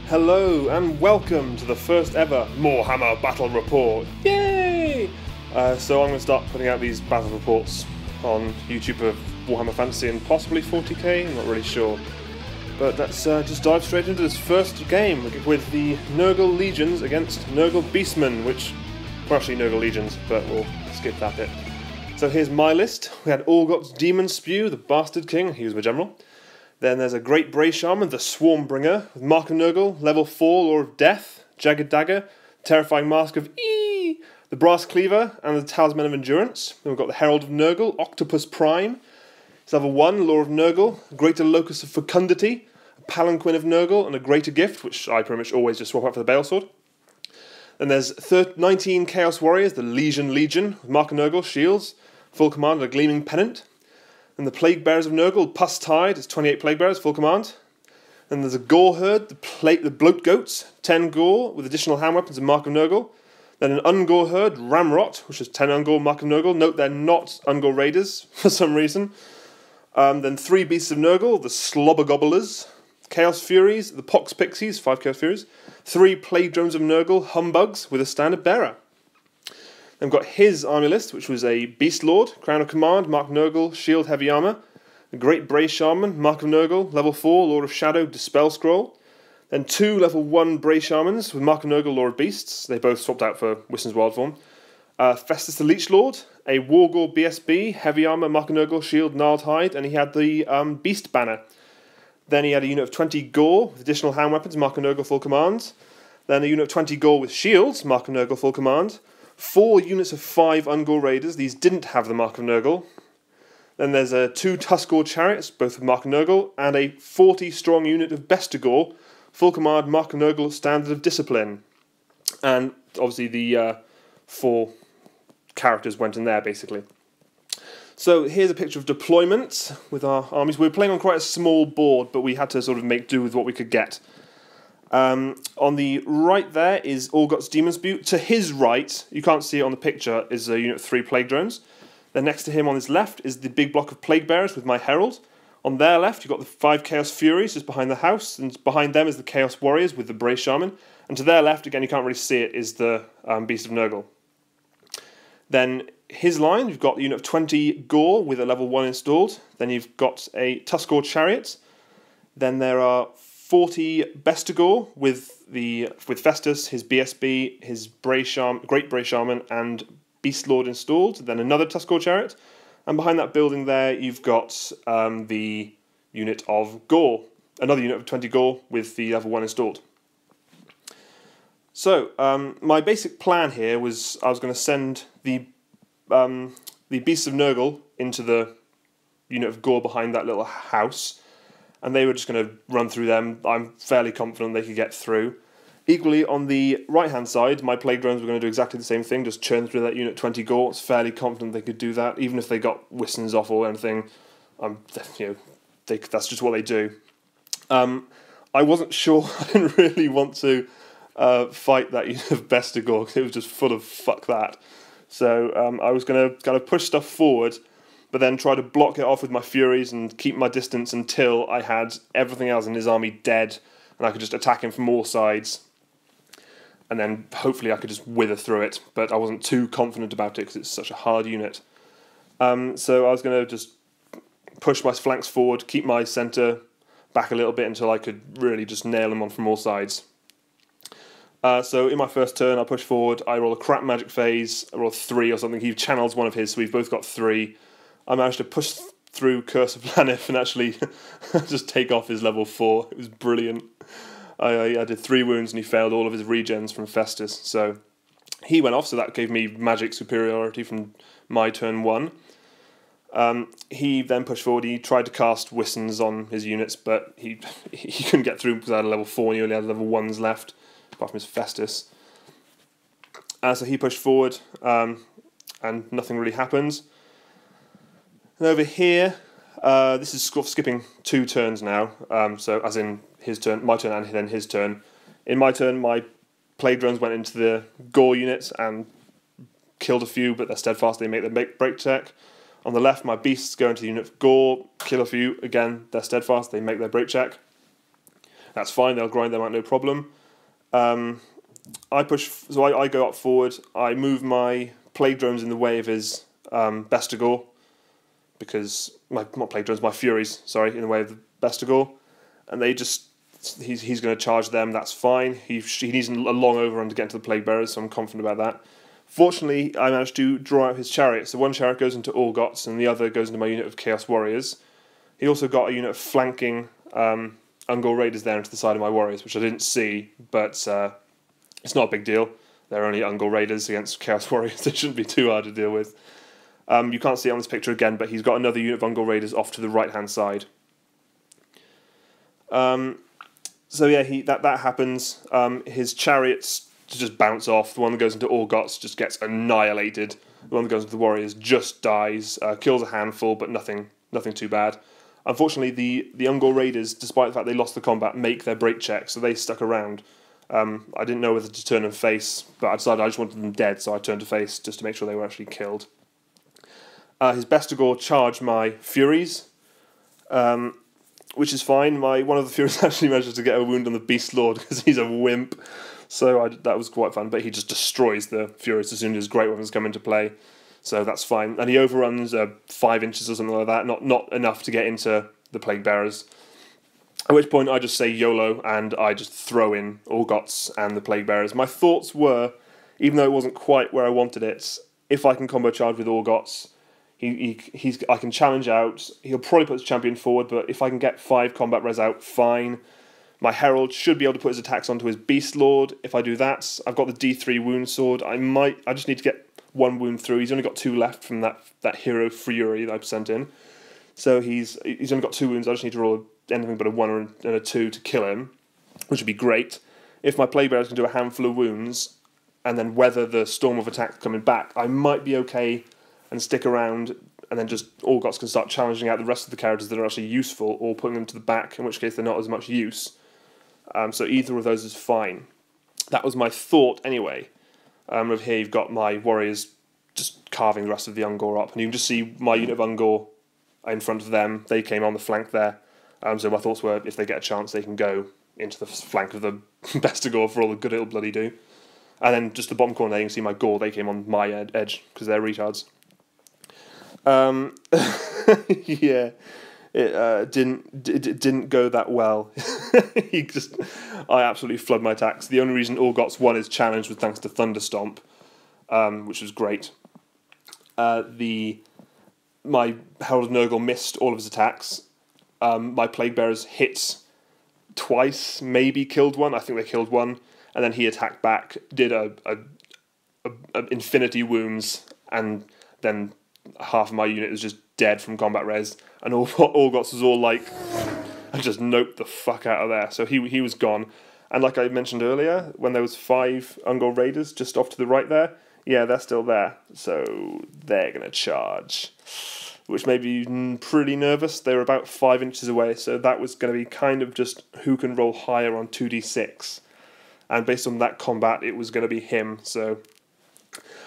Hello and welcome to the first ever Moarhammer Battle Report. Yay! So I'm going to start putting out these battle reports on YouTube of Warhammer Fantasy and possibly 40k, I'm not really sure. But let's just dive straight into this first game with the Nurgle Legions against Nurgle Beastmen, which were actually Nurgle Legions, but we'll skip that bit. So here's my list. We had Orgot's Demon Spew, the Bastard King, he was my general. Then there's a Great Bray Shaman, the Swarmbringer, with Mark of Nurgle, level 4, Lord of Death, Jagged Dagger, Terrifying Mask of Eee, the Brass Cleaver, and the Talisman of Endurance. Then we've got the Herald of Nurgle, Octopus Prime. It's level 1, Lord of Nurgle, Greater Locus of Fecundity, a Palanquin of Nurgle, and a Greater Gift, which I pretty much always just swap out for the Balesword. Then there's 19 Chaos Warriors, the Legion, with Mark of Nurgle, Shields, full command, and a Gleaming Pennant. And the Plague Bearers of Nurgle, Pus Tide, it's 28 Plague Bearers, full command. And there's a Gore Herd, the Bloat Goats, 10 Gore, with additional hand weapons and Mark of Nurgle. Then an Ungore Herd, Ramrot, which is 10 Ungore, Mark of Nurgle. Note they're not Ungore Raiders, for some reason. Then 3 Beasts of Nurgle, the Slobber Gobblers, Chaos Furies, the Pox Pixies, 5 Chaos Furies. 3 Plague Drones of Nurgle, Humbugs, with a Standard Bearer. Then we've got his army list, which was a Beast Lord, Crown of Command, Mark of Nurgle, Shield Heavy Armour, a Great Bray Shaman, Mark of Nurgle, level 4, Lord of Shadow, Dispel Scroll. Then 2 level 1 Bray Shamans with Mark of Nurgle, Lord of Beasts. They both swapped out for Wissen's Wild Form. Festus the Leech Lord, a Wargore BSB, Heavy Armour, Mark of Nurgle, Shield, Gnarled Hide, and he had the Beast Banner. Then he had a unit of 20 Gore with additional hand weapons, Mark of Nurgle, full command. Then a unit of 20 Gore with Shields, Mark of Nurgle, full command. 4 units of 5 Ungore Raiders, these didn't have the Mark of Nurgle. Then there's 2 Tuskgore Chariots, both with Mark of Nurgle, and a 40 strong unit of Bestigore, full command, Mark of Nurgle, Standard of Discipline. And obviously the 4 characters went in there, basically. So here's a picture of deployment with our armies. We were playing on quite a small board, but we had to sort of make do with what we could get. On the right there is Orgot's Demon Spew. To his right, you can't see it on the picture, is a unit of 3 Plague Drones. Then next to him on his left is the big block of Plague Bearers with my Herald. On their left, you've got the 5 Chaos Furies just behind the house, and behind them is the Chaos Warriors with the Bray Shaman. And to their left, again, you can't really see it, is the Beast of Nurgle. Then his line, you've got the unit of 20 Gore with a level 1 installed. Then you've got a Tuskgore Chariot. Then there are 40 Bestigore with Festus, his BSB, his Great Bray Shaman, and Beast Lord installed. Then another Tuskgore Chariot, and behind that building there, you've got the unit of Gore, another unit of 20 Gore with the level 1 installed. So my basic plan here was I was going to send the Beasts of Nurgle into the unit of Gore behind that little house. And they were just going to run through them. I'm fairly confident they could get through. Equally, on the right-hand side, my Plague Drones were going to do exactly the same thing, just churn through that unit 20 Gore. I was fairly confident they could do that, even if they got Wissens off or anything. That's just what they do. I wasn't sure. I didn't really want to fight that unit of Bestigore because it was just full of fuck that. So I was going to kind of push stuff forward, but then try to block it off with my Furies and keep my distance until I had everything else in his army dead, and I could just attack him from all sides. And then hopefully I could just wither through it, but I wasn't too confident about it because it's such a hard unit. So I was going to just push my flanks forward, keep my centre back a little bit until I could really just nail him on from all sides. So in my first turn, I push forward, I roll a crap magic phase, I roll 3 or something. He channels one of his, so we've both got 3. I managed to push through Curse of Lanif and actually just take off his level 4. It was brilliant. I did 3 wounds and he failed all of his regens from Festus. So he went off, so that gave me magic superiority from my turn 1. He then pushed forward. He tried to cast Wissens on his units, but he couldn't get through because I had a level 4 and he only had level 1s left, apart from his Festus. So he pushed forward and nothing really happens. And over here, this is skipping 2 turns now, so as in his turn, my turn and then his turn. In my turn, my Plague Drones went into the Gore units and killed a few, but they're steadfast, they make their break check. On the left, my Beasts go into the unit of Gore, kill a few, again, they're steadfast, they make their break check. That's fine, they'll grind them out no problem. I go up forward, I move my plague drones in the way of his Bestigor, because, not plague drones, my Furies, sorry, in the way of the Bestigor, and they just, he's going to charge them, that's fine. He needs a long overrun to get into the plague bearers, so I'm confident about that. Fortunately, I managed to draw out his chariot, so one chariot goes into Orgots and the other goes into my unit of Chaos Warriors. He also got a unit of flanking Ungol Raiders there into the side of my Warriors, which I didn't see, but it's not a big deal. They're only Ungol Raiders against Chaos Warriors, it shouldn't be too hard to deal with. You can't see it on this picture again, but he's got another unit of Ungol Raiders off to the right-hand side. So yeah, that happens. His chariots just bounce off. The one that goes into Orgots just gets annihilated. The one that goes into the Warriors just dies, kills a handful, but nothing too bad. Unfortunately, the Ungol Raiders, despite the fact they lost the combat, make their break check, so they stuck around. I didn't know whether to turn and face, but I decided I just wanted them dead, so I turned to face just to make sure they were actually killed. His Bestigor charged my Furies, which is fine. One of the Furies actually managed to get a wound on the Beast Lord because he's a wimp. So that was quite fun, but he just destroys the Furies as soon as Great Weapons come into play. So that's fine. And he overruns 5 inches or something like that, not enough to get into the Plague Bearers. At which point I just say YOLO and I just throw in Orgots and the Plague Bearers. My thoughts were, even though it wasn't quite where I wanted it, if I can combo charge with Orgots, I can challenge out. He'll probably put his champion forward, but if I can get 5 combat res out, fine. My Herald should be able to put his attacks onto his Beast Lord. If I do that, I've got the D3 wound sword. I just need to get 1 wound through. He's only got 2 left from that hero Fury that I've sent in. So he's only got 2 wounds. I just need to roll anything but a 1 and a 2 to kill him, which would be great. If my Plague Bearers can do a handful of wounds and then weather the storm of attacks coming back, I might be okay and stick around, and then just Orgots can start challenging out the rest of the characters that are actually useful, or putting them to the back, in which case they're not as much use. So either of those is fine. That was my thought anyway. Over here you've got my Warriors just carving the rest of the Ungor up, and you can just see my unit of Ungor in front of them. They came on the flank there. So my thoughts were, if they get a chance, they can go into the flank of the Bestigor for all the good it'll bloody do. And then just the bottom corner there, you can see my Gore. They came on my edge, because they're retards. Yeah, it didn't go that well. I absolutely flood my attacks. The only reason Orgots won his challenge was thanks to Thunderstomp, which was great. My Herald of Nurgle missed all of his attacks. My Plague Bearers hit twice, maybe killed one. I think they killed one, and then he attacked back, did a infinity wounds, and then half of my unit was just dead from combat res, and Orgots was all like, I just noped the fuck out of there. So he was gone. And like I mentioned earlier, when there was 5 Ungol Raiders just off to the right there, yeah, they're still there. So they're going to charge, which made me pretty nervous. They were about 5 inches away, so that was going to be kind of just who can roll higher on 2d6. And based on that combat, it was going to be him, so...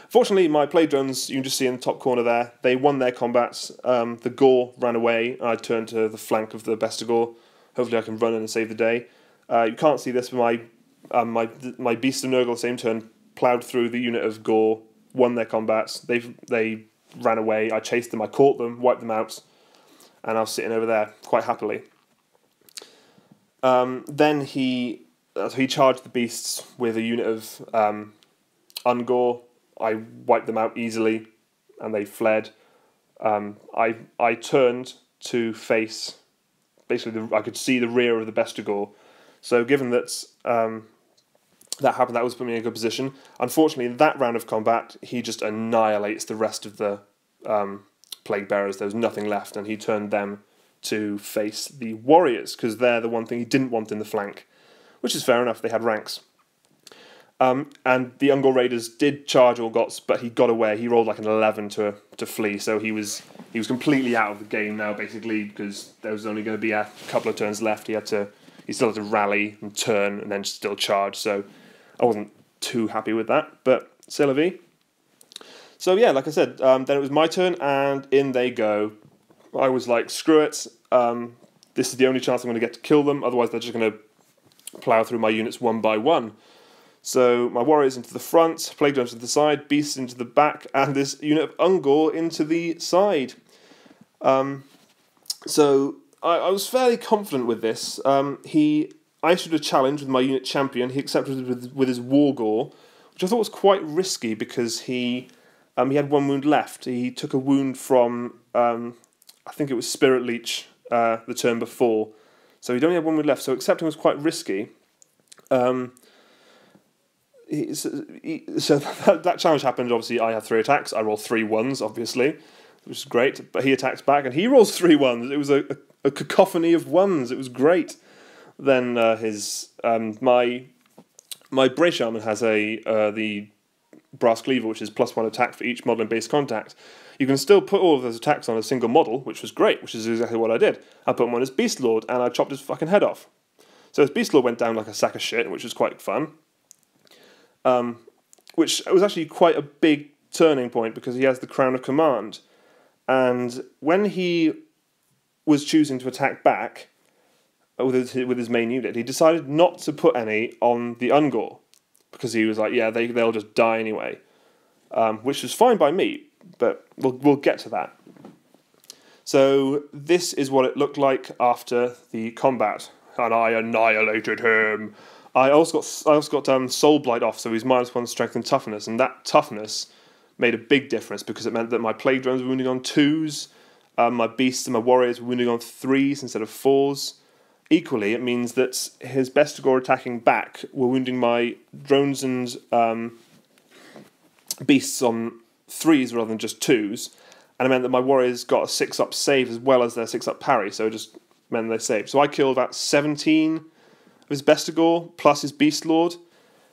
Fortunately, my Plague Drones, you can just see in the top corner there, they won their combats. The Gore ran away, and I turned to the flank of the Bestigor. Hopefully I can run in and save the day. You can't see this, but my Beast of Nurgle, the same turn, ploughed through the unit of Gore, won their combats. They ran away, I chased them, I caught them, wiped them out, and I was sitting over there quite happily. Then he charged the beasts with a unit of Ungor. I wiped them out easily, and they fled. I turned to face, basically, I could see the rear of the Bestigor. So given that that happened, that was put me in a good position. Unfortunately, in that round of combat, he just annihilates the rest of the Plague Bearers. There was nothing left, and he turned them to face the Warriors, because they're the one thing he didn't want in the flank, which is fair enough, they had ranks. And the Ungol Raiders did charge Orgots, but he got away. He rolled like an 11 to flee, so he was completely out of the game now, basically, because there was only going to be a couple of turns left. He still had to rally and turn and then still charge, so I wasn't too happy with that, but c'est la vie. So yeah, like I said, then it was my turn, and in they go. I was like, screw it, this is the only chance I'm going to get to kill them, otherwise they're just going to plough through my units one by one. So my warriors into the front, plague drones to the side, beasts into the back, and this unit of Ungor into the side. So I was fairly confident with this. I issued a challenge with my unit champion. He accepted it with his Wargore, which I thought was quite risky because he had one wound left. He took a wound from, I think it was Spirit Leech the turn before. So he'd only had one wound left, so accepting was quite risky. So that challenge happened. Obviously, I had 3 attacks. I rolled 3 1s, obviously, which is great. But he attacks back, and he rolls 3 1s. It was a cacophony of 1s. It was great. Then my British Shaman has the Brass Cleaver, which is +1 attack for each model in base contact. You can still put all of those attacks on a single model, which was great, which is exactly what I did. I put him on his Beast Lord, and I chopped his fucking head off. So his Beast Lord went down like a sack of shit, which was quite fun. Which was actually quite a big turning point because he has the Crown of Command. And when he was choosing to attack back with his main unit, he decided not to put any on the Ungor because he was like, yeah, they'll just die anyway, which was fine by me, but we'll get to that. So this is what it looked like after the combat, and I annihilated him. I also got Soul Blight off, so he's -1 strength and toughness, and that toughness made a big difference because it meant that my plague drones were wounding on 2s, my beasts and my warriors were wounding on 3s instead of 4s. Equally, it means that his Bestigor attacking back were wounding my drones and beasts on 3s rather than just 2s, and it meant that my warriors got a 6-up save as well as their 6-up parry, so it just meant they saved. So I killed about 17 of his Bestigor plus his Beast Lord.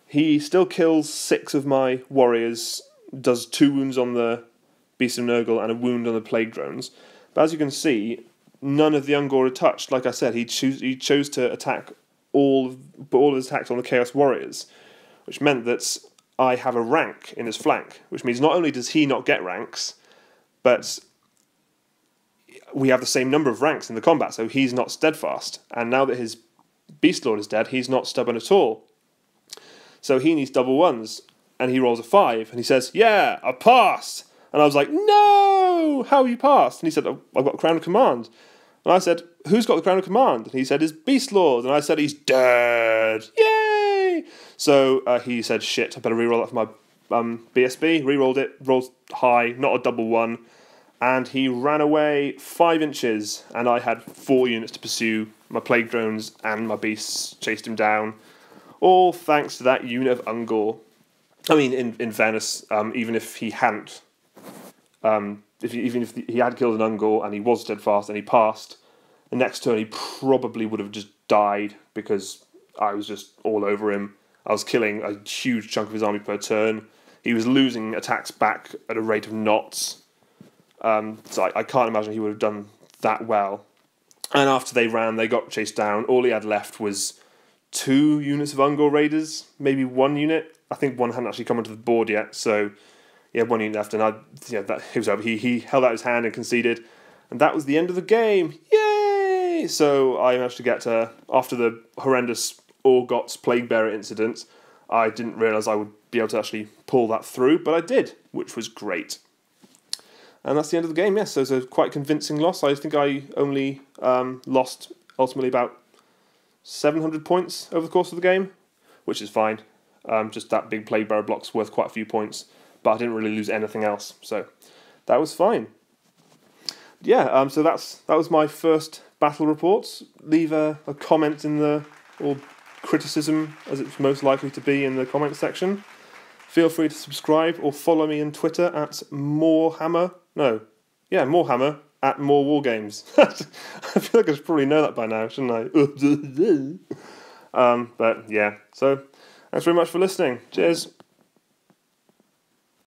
He still kills 6 of my warriors, does 2 wounds on the Beast of Nurgle and a wound on the Plague Drones. But as you can see, none of the Ungor are touched. Like I said, he chose to attack all of his attacks on the Chaos Warriors, which meant that I have a rank in his flank, which means not only does he not get ranks, but we have the same number of ranks in the combat, so he's not steadfast. And now that his Beast Lord is dead, he's not stubborn at all. So he needs double 1s, and he rolls a 5, and he says, yeah, I passed. And I was like, no, how you passed? And he said, I've got a Crown of Command. And I said, who's got the Crown of Command? And he said, his Beast Lord. And I said, he's dead. Yay! So he said, shit, I better reroll that for my BSB. Rerolled it, rolled high, not a double 1. And he ran away 5 inches, and I had 4 units to pursue. My Plague Drones and my Beasts chased him down. All thanks to that unit of Ungor. I mean, in fairness, even if he hadn't, even if he had killed an Ungor and he was steadfast and he passed, the next turn he probably would have just died because I was just all over him. I was killing a huge chunk of his army per turn. He was losing attacks back at a rate of knots. So I can't imagine he would have done that well. And after they ran, they got chased down. All he had left was 2 units of Ungor Raiders, maybe 1 unit. I think 1 hadn't actually come onto the board yet, so he had 1 unit left, and he was over. He held out his hand and conceded, and that was the end of the game. Yay! So I managed to get after the horrendous Orgots Plaguebearer incident. I didn't realise I would be able to actually pull that through, but I did, which was great. And that's the end of the game, yes. So it's a quite convincing loss. I think I only lost ultimately about 700 points over the course of the game, which is fine. Just that big Plaguebearer block's worth quite a few points, but I didn't really lose anything else, so that was fine. Yeah, so that was my first battle report. Leave a comment in or criticism, as it's most likely to be, in the comment section. Feel free to subscribe or follow me on Twitter at Moarhammer. Moarhammer at More Wargames. I feel like I should probably know that by now, shouldn't I? But yeah, so thanks very much for listening. Cheers.